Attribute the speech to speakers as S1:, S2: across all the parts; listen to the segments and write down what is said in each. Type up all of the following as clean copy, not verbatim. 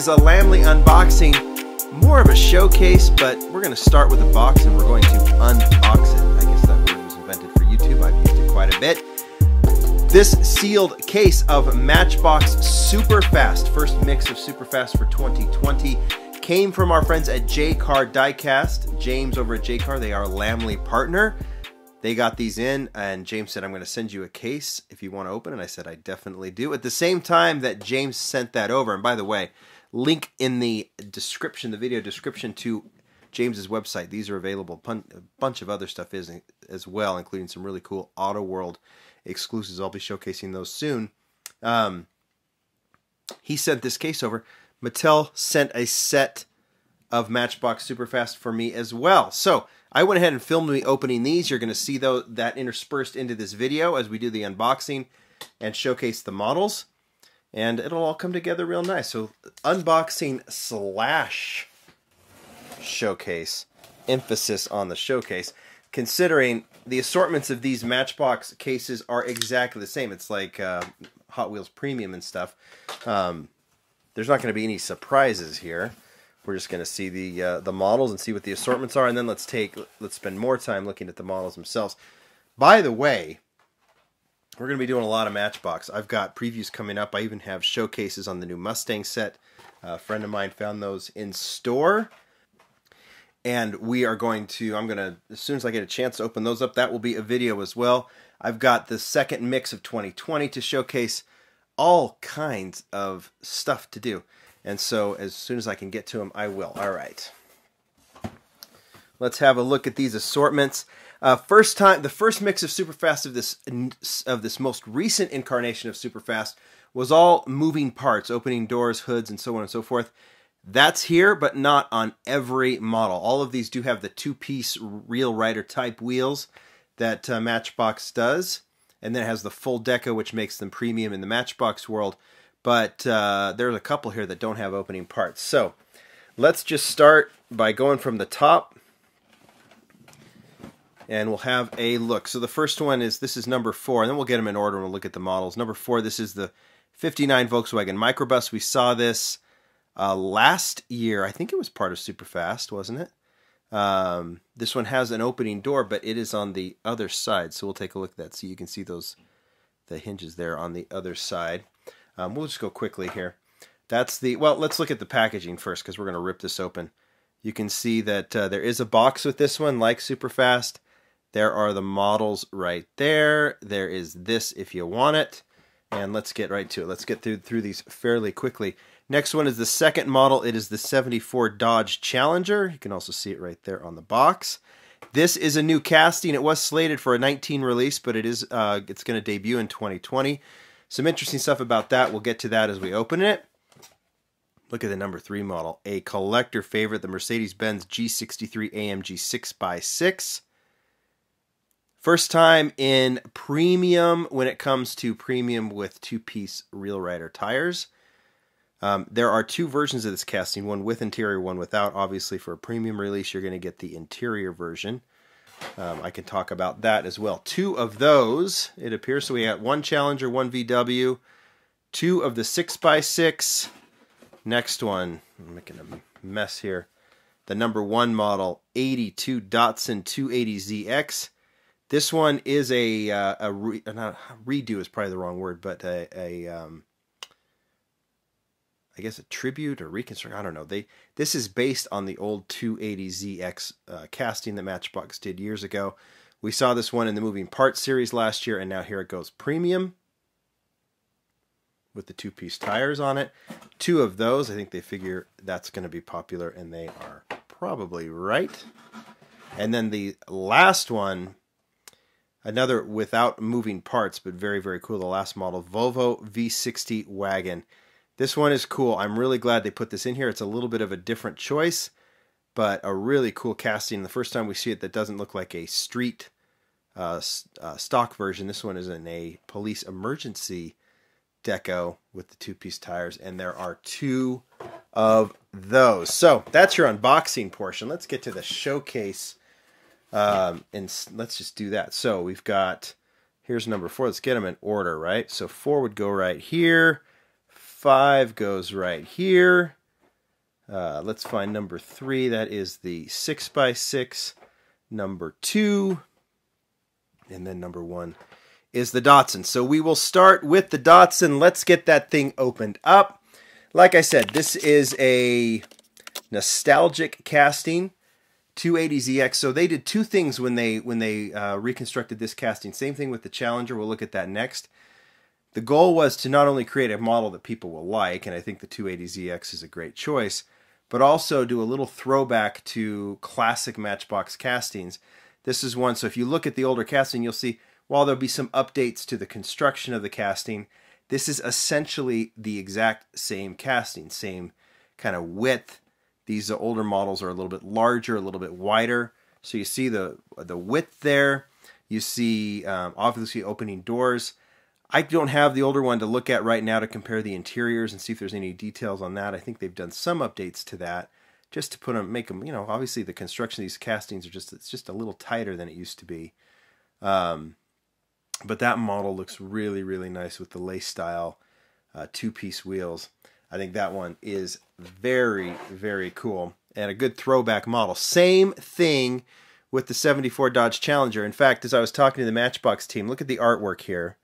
S1: is a Lamley unboxing, more of a showcase, but we're going to start with a box and we're going to unbox it. I guess that word was invented for YouTube. I've used it quite a bit. This sealed case of Matchbox Superfast, first mix of Superfast for 2020, came from our friends at J-Car Diecast. James over at J-Car, they are a Lamley partner. They got these in, and James said, I'm going to send you a case if you want to open it. And I said, I definitely do. At the same time that James sent that over, and by the way, link in the description, the video description to James's website. These are available. A bunch of other stuff is as well, including some really cool Auto World exclusives. I'll be showcasing those soon. He sent this case over. Mattel sent a set of Matchbox Superfast for me as well. So I went ahead and filmed me opening these. You're going to see that interspersed into this video as we do the unboxing and showcase the models. And it'll all come together real nice. So unboxing slash showcase. Emphasis on the showcase. Considering the assortments of these Matchbox cases are exactly the same. It's like Hot Wheels Premium and stuff. There's not going to be any surprises here. We're just going to see the models and see what the assortments are, and then let's spend more time looking at the models themselves. By the way, we're going to be doing a lot of Matchbox. I've got previews coming up. I even have showcases on the new Mustang set. A friend of mine found those in store, and we are going to, as soon as I get a chance to open those up, that will be a video as well. I've got the second mix of 2020 to showcase all kinds of stuff to do. And so as soon as I can get to them, I will. All right. Let's have a look at these assortments. The first mix of Superfast of this most recent incarnation of Superfast was all moving parts, opening doors, hoods, and so on and so forth. That's here, but not on every model. All of these do have the two-piece Real Rider type wheels that Matchbox does. And then it has the full deco, which makes them premium in the Matchbox world. But there's a couple here that don't have opening parts. So let's just start by going from the top. And we'll have a look. So the first one is, this is number 4. And then we'll get them in order and we'll look at the models. Number 4, this is the 59 Volkswagen Micro Bus. We saw this last year. I think it was part of Superfast, wasn't it? This one has an opening door, but it is on the other side. So we'll take a look at that. So you can see the hinges there on the other side. We'll just go quickly here. Well, let's look at the packaging first because we're going to rip this open. You can see that there is a box with this one, like Superfast. There are the models right there. There is this if you want it. And let's get right to it. Let's get through these fairly quickly. Next one is the second model. It is the 74 Dodge Challenger. You can also see it right there on the box. This is a new casting. It was slated for a 19 release, but it's going to debut in 2020. Some interesting stuff about that. We'll get to that as we open it. Look at the number 3 model. A collector favorite, the Mercedes-Benz G63 Amg 6x6. First time in premium when it comes to premium with two-piece Real Rider tires. There are 2 versions of this casting, one with interior, one without. Obviously, for a premium release, you're going to get the interior version. I can talk about that as well. 2 of those, it appears. So we got 1 Challenger, 1 VW, 2 of the 6x6. Next one, I'm making a mess here. The number 1 model, 82 Datsun 280ZX. This one is not redo is probably the wrong word, but I guess a tribute or reconstruct. I don't know. This is based on the old 280ZX casting that Matchbox did years ago. We saw this one in the moving parts series last year, and now here it goes premium with the 2-piece tires on it. 2 of those, I think they figure that's going to be popular, and they are probably right. And then the last one, another without moving parts, but very, very cool. The last model, Volvo V60 Wagon. This one is cool. I'm really glad they put this in here. It's a little bit of a different choice, but a really cool casting. The first time we see it, that doesn't look like a street stock version. This one is in a police emergency deco with the 2-piece tires, and there are 2 of those. So that's your unboxing portion. Let's get to the showcase, and let's just do that. So we've got, here's number 4. Let's get them in order, right? So 4 would go right here. 5 goes right here. Let's find number 3. That is the 6x6. Number 2. And then number 1 is the Datsun. So we will start with the Datsun. Let's get that thing opened up. Like I said, this is a nostalgic casting, 280ZX. So they did two things when they reconstructed this casting. Same thing with the Challenger. We'll look at that next. The goal was to not only create a model that people will like, and I think the 280ZX is a great choice, but also do a little throwback to classic Matchbox castings. This is one, so if you look at the older casting, you'll see while there'll be some updates to the construction of the casting, this is essentially the exact same casting, same kind of width. These older models are a little bit larger, a little bit wider. So you see the width there. You see obviously opening doors. I don't have the older one to look at right now to compare the interiors and see if there's any details on that. I think they've done some updates to that just to put them, make them, you know, obviously the construction of these castings are it's just a little tighter than it used to be. But that model looks really, really nice with the lace style two-piece wheels. I think that one is very, very cool and a good throwback model. Same thing with the 74 Dodge Challenger. In fact, as I was talking to the Matchbox team, look at the artwork here.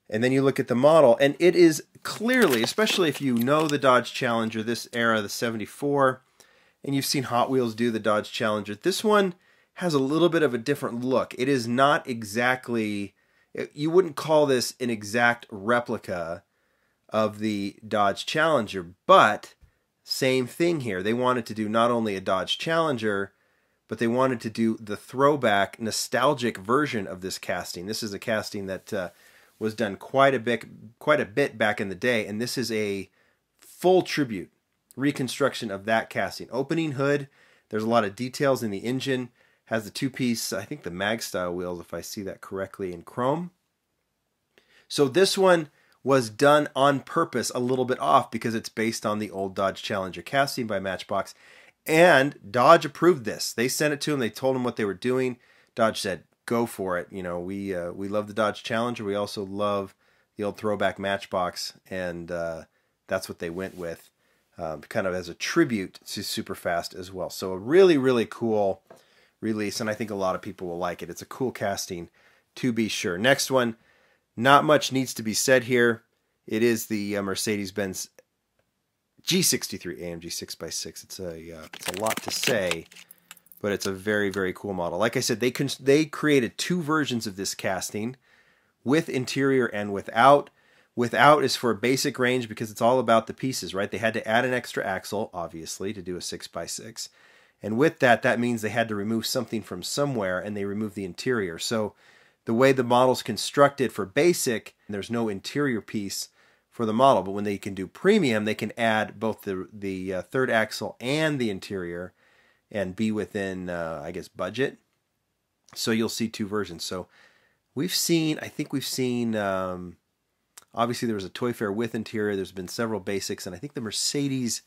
S1: And then you look at the model, and it is clearly, especially if you know the Dodge Challenger, this era, the 74, and you've seen Hot Wheels do the Dodge Challenger, this one has a little bit of a different look. It is not exactly, you wouldn't call this an exact replica of the Dodge Challenger, but same thing here. They wanted to do not only a Dodge Challenger, but they wanted to do the throwback, nostalgic version of this casting. This is a casting that was done quite a bit back in the day, and this is a full tribute reconstruction of that casting. Opening hood, there's a lot of details in the engine, has the two-piece, I think the mag style wheels, if I see that correctly, in chrome. So this one was done on purpose, a little bit off, because it's based on the old Dodge Challenger casting by Matchbox, and Dodge approved this. They sent it to them, they told them what they were doing. Dodge said, go for it. You know, we love the Dodge Challenger. We also love the old throwback Matchbox, and that's what they went with, kind of as a tribute to Superfast as well. So a really, really cool release, and I think a lot of people will like it. It's a cool casting, to be sure. Next one, not much needs to be said here. It is the Mercedes-Benz G63 Amg 6x6. It's a lot to say, but it's a very, very cool model. Like I said, they created two versions of this casting, with interior and without. Without is for basic range because it's all about the pieces, right? They had to add an extra axle, obviously, to do a 6x6. And with that, that means they had to remove something from somewhere, and they removed the interior. So the way the model's constructed for basic, there's no interior piece for the model. But when they can do premium, they can add both the third axle and the interior and be within, I guess, budget. So you'll see two versions. So I think we've seen, obviously there was a Toy Fair with interior. There's been several basics, and I think the Mercedes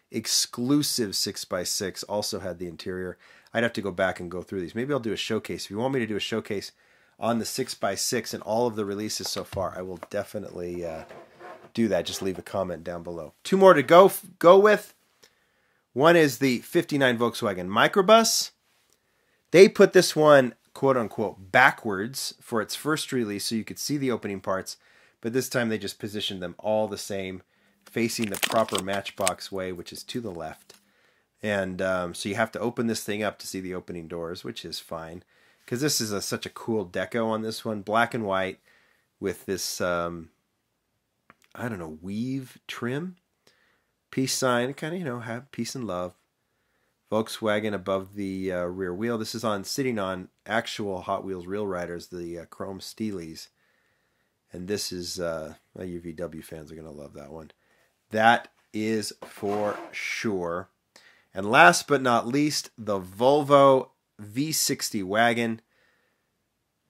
S1: exclusive 6x6 also had the interior. I'd have to go back and go through these. Maybe I'll do a showcase. If you want me to do a showcase on the 6x6 and all of the releases so far, I will definitely do that. Just leave a comment down below. Two more to go with. One is the 59 Volkswagen Micro Bus. They put this one, quote-unquote, backwards for its first release so you could see the opening parts, but this time they just positioned them all the same, facing the proper Matchbox way, which is to the left. And so you have to open this thing up to see the opening doors, which is fine, because this is such a cool deco on this one. Black and white with this, I don't know, weave trim. Peace sign, kind of, you know, have peace and love. Volkswagen above the rear wheel. This is sitting on actual Hot Wheels Real Riders, the chrome Steelies. And this is, you VW fans are going to love that one. That is for sure. And last but not least, the Volvo V60 Wagon.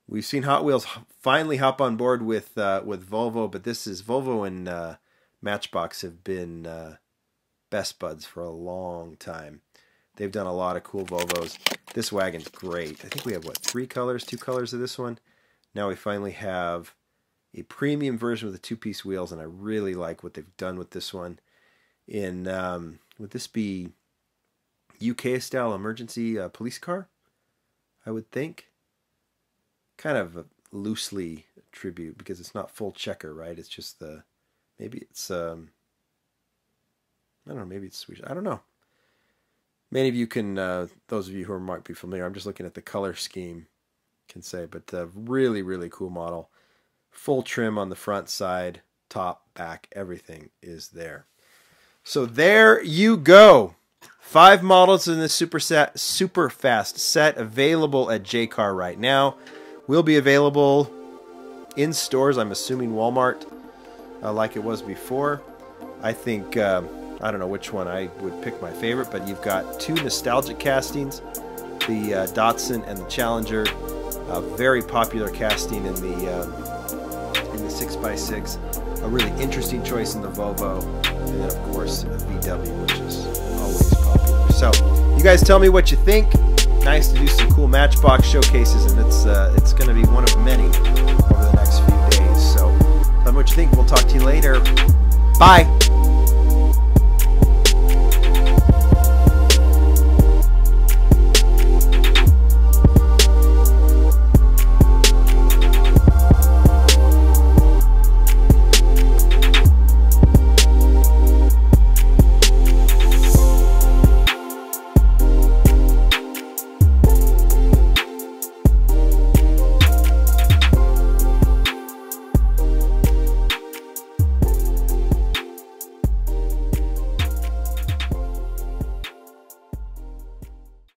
S1: We've seen Hot Wheels finally hop on board with Volvo, but this is Volvo and Matchbox have been best buds for a long time. They've done a lot of cool Volvos. This wagon's great. I think we have, what, two colors of this one? Now we finally have a premium version with the two-piece wheels, and I really like what they've done with this one in would this be UK style emergency police car? I would think. Kind of a loosely tribute because it's not full checker, right? It's just the, maybe it's I don't know, maybe it's Swedish. I don't know. Many of you can, those of you who might be familiar, I'm just looking at the color scheme, can say, but really, really cool model. Full trim on the front side, top, back, everything is there. So there you go. 5 models in the Superfast set available at JCar right now. Will be available in stores, I'm assuming Walmart, like it was before. I think, I don't know which one I would pick my favorite, but you've got 2 nostalgic castings, the Datsun and the Challenger, a very popular casting in the 6x6, a really interesting choice in the Volvo, and then of course a VW, which is always popular. So you guys tell me what you think. Nice to do some cool Matchbox showcases, and it's going to be one of many over the next few days. So tell me what you think. We'll talk to you later. Bye.